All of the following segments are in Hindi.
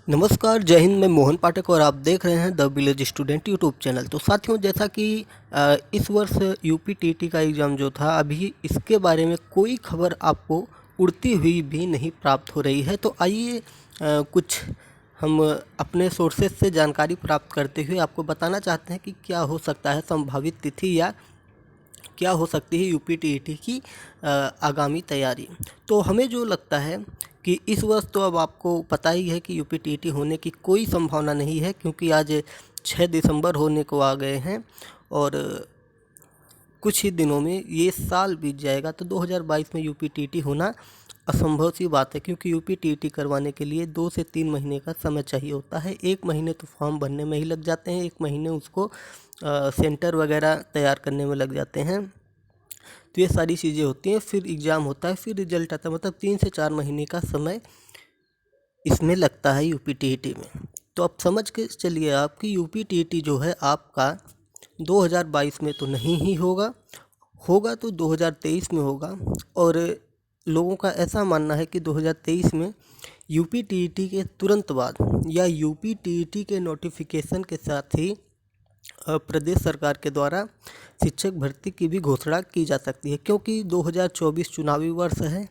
नमस्कार, जय हिंद। मैं मोहन पाठक और आप देख रहे हैं the village student YouTube channel. तो साथियों, जैसा कि इस वर्ष यूपी-टीटी का एग्ज़ाम जो था, अभी इसके बारे में कोई खबर आपको उड़ती हुई भी नहीं प्राप्त हो रही है। तो आइए कुछ हम अपने सोर्सेज से जानकारी प्राप्त करते हुए आपको बताना चाहते हैं कि क्या हो सकता है संभावित तिथि या क्या हो सकती है यूपी-टीटी की आगामी तैयारी। तो हमें जो लगता है कि इस वर्ष तो अब आपको पता ही है कि यूपी-टीटी होने की कोई संभावना नहीं है, क्योंकि आज 6 दिसंबर होने को आ गए हैं और कुछ ही दिनों में ये साल बीत जाएगा। तो 2022 में यूपी-टीटी होना असंभव सी बात है, क्योंकि यूपी-टीटी करवाने के लिए 2 से 3 महीने का समय चाहिए होता है। 1 महीने तो फॉर्म भरने में ही लग जाते हैं, 1 महीने उसको सेंटर वगैरह तैयार करने में लग जाते हैं। तो ये सारी चीज़ें होती हैं, फिर एग्ज़ाम होता है, फिर रिजल्ट आता है। मतलब 3 से 4 महीने का समय इसमें लगता है यूपी-टीटी में। तो अब समझ के चलिए आप कि यूपी-टीटी जो है आपका 2022 में तो नहीं ही होगा, होगा तो 2023 में होगा। और लोगों का ऐसा मानना है कि 2023 में यूपी-टीटी के तुरंत बाद या यूपी-टीटी के नोटिफिकेशन के साथ ही प्रदेश सरकार के द्वारा शिक्षक भर्ती की भी घोषणा की जा सकती है, क्योंकि 2024 चुनावी वर्ष है।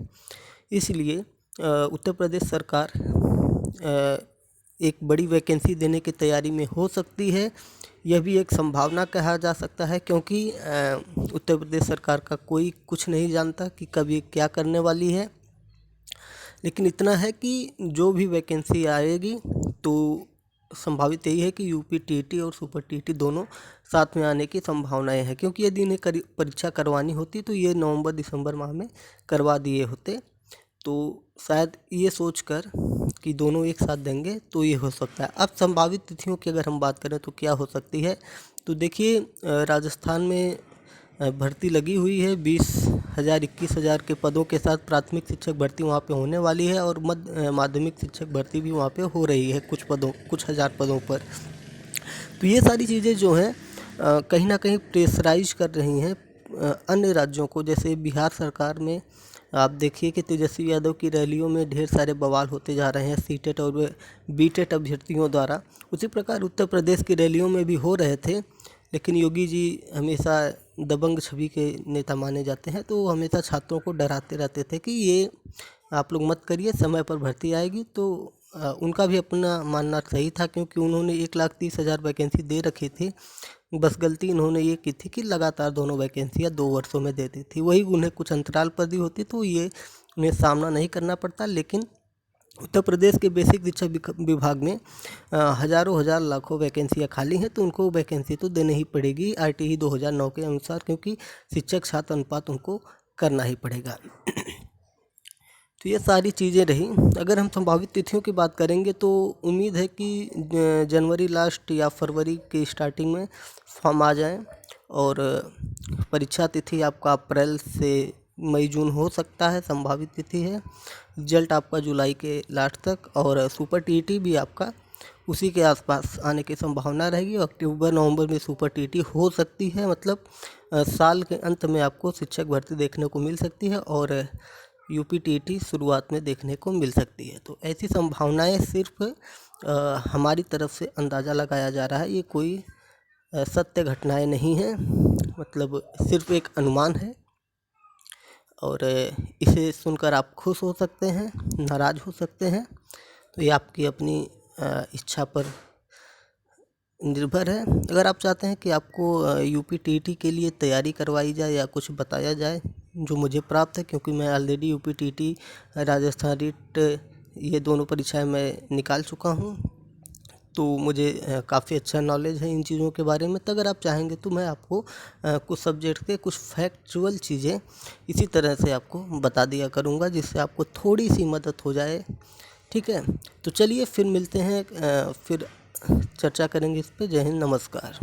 इसलिए उत्तर प्रदेश सरकार एक बड़ी वैकेंसी देने की तैयारी में हो सकती है। यह भी एक संभावना कहा जा सकता है, क्योंकि उत्तर प्रदेश सरकार का कोई कुछ नहीं जानता कि कब ये क्या करने वाली है। लेकिन इतना है कि जो भी वैकेंसी आएगी तो संभावित यही है कि यूपी-टीटी और सुपर-टीटी दोनों साथ में आने की संभावनाएं हैं, क्योंकि यदि इन्हें परीक्षा करवानी होती तो ये नवंबर-दिसंबर माह में करवा दिए होते। तो शायद ये सोचकर कि दोनों एक साथ देंगे तो ये हो सकता है। अब संभावित तिथियों की अगर हम बात करें तो क्या हो सकती है, तो देखिए राजस्थान में भर्ती लगी हुई है। 20,000 21,000 के पदों के साथ प्राथमिक शिक्षक भर्ती वहाँ पे होने वाली है, और माध्यमिक शिक्षक भर्ती भी वहाँ पे हो रही है कुछ हज़ार पदों पर। तो ये सारी चीज़ें जो हैं कहीं ना कहीं प्रेशराइज कर रही हैं अन्य राज्यों को। जैसे बिहार सरकार में आप देखिए कि तेजस्वी यादव की रैलियों में ढेर सारे बवाल होते जा रहे हैं सीटेट और बीटेट अभ्यर्थियों द्वारा। उसी प्रकार उत्तर प्रदेश की रैलियों में भी हो रहे थे, लेकिन योगी जी हमेशा दबंग छवि के नेता माने जाते हैं, तो हमेशा छात्रों को डराते रहते थे कि ये आप लोग मत करिए, समय पर भर्ती आएगी। तो उनका भी अपना मानना सही था, क्योंकि उन्होंने 1,30,000 वैकेंसी दे रखी थी। बस गलती इन्होंने ये की थी कि लगातार दोनों वैकेंसियाँ 2 वर्षों में दे दी थी। वही उन्हें कुछ अंतराल पर दी होती तो ये उन्हें सामना नहीं करना पड़ता। लेकिन उत्तर प्रदेश के बेसिक शिक्षा विभाग में हज़ारों हज़ार लाखों वैकेंसियाँ खाली हैं, तो उनको वैकेंसी तो देनी ही पड़ेगी आरटीई 2009 के अनुसार, क्योंकि शिक्षक छात्र अनुपात उनको करना ही पड़ेगा। तो ये सारी चीज़ें रही। अगर हम संभावित तिथियों की बात करेंगे तो उम्मीद है कि जनवरी लास्ट या फरवरी की स्टार्टिंग में फॉर्म आ जाएं, और परीक्षा तिथि आपका अप्रैल से मई जून हो सकता है, संभावित तिथि है। रिजल्ट आपका जुलाई के लास्ट तक, और सुपर टीटी भी आपका उसी के आसपास आने की संभावना रहेगी। अक्टूबर नवंबर में सुपर टीटी हो सकती है, मतलब साल के अंत में आपको शिक्षक भर्ती देखने को मिल सकती है, और यूपी-टीटी शुरुआत में देखने को मिल सकती है। तो ऐसी संभावनाएं सिर्फ हमारी तरफ से अंदाज़ा लगाया जा रहा है, ये कोई सत्य घटनाएं नहीं हैं, मतलब सिर्फ एक अनुमान है। और इसे सुनकर आप खुश हो सकते हैं, नाराज़ हो सकते हैं, तो ये आपकी अपनी इच्छा पर निर्भर है। अगर आप चाहते हैं कि आपको यूपी-टीटी के लिए तैयारी करवाई जाए या कुछ बताया जाए जो मुझे प्राप्त है, क्योंकि मैं ऑलरेडी यूपी-टीटी, राजस्थान रिट ये दोनों परीक्षाएं मैं निकाल चुका हूं, तो मुझे काफ़ी अच्छा नॉलेज है इन चीज़ों के बारे में। तो अगर आप चाहेंगे तो मैं आपको कुछ सब्जेक्ट के कुछ फैक्चुअल चीज़ें इसी तरह से आपको बता दिया करूँगा, जिससे आपको थोड़ी सी मदद हो जाए। ठीक है, तो चलिए फिर मिलते हैं, फिर चर्चा करेंगे इस पे। जय हिंद, नमस्कार।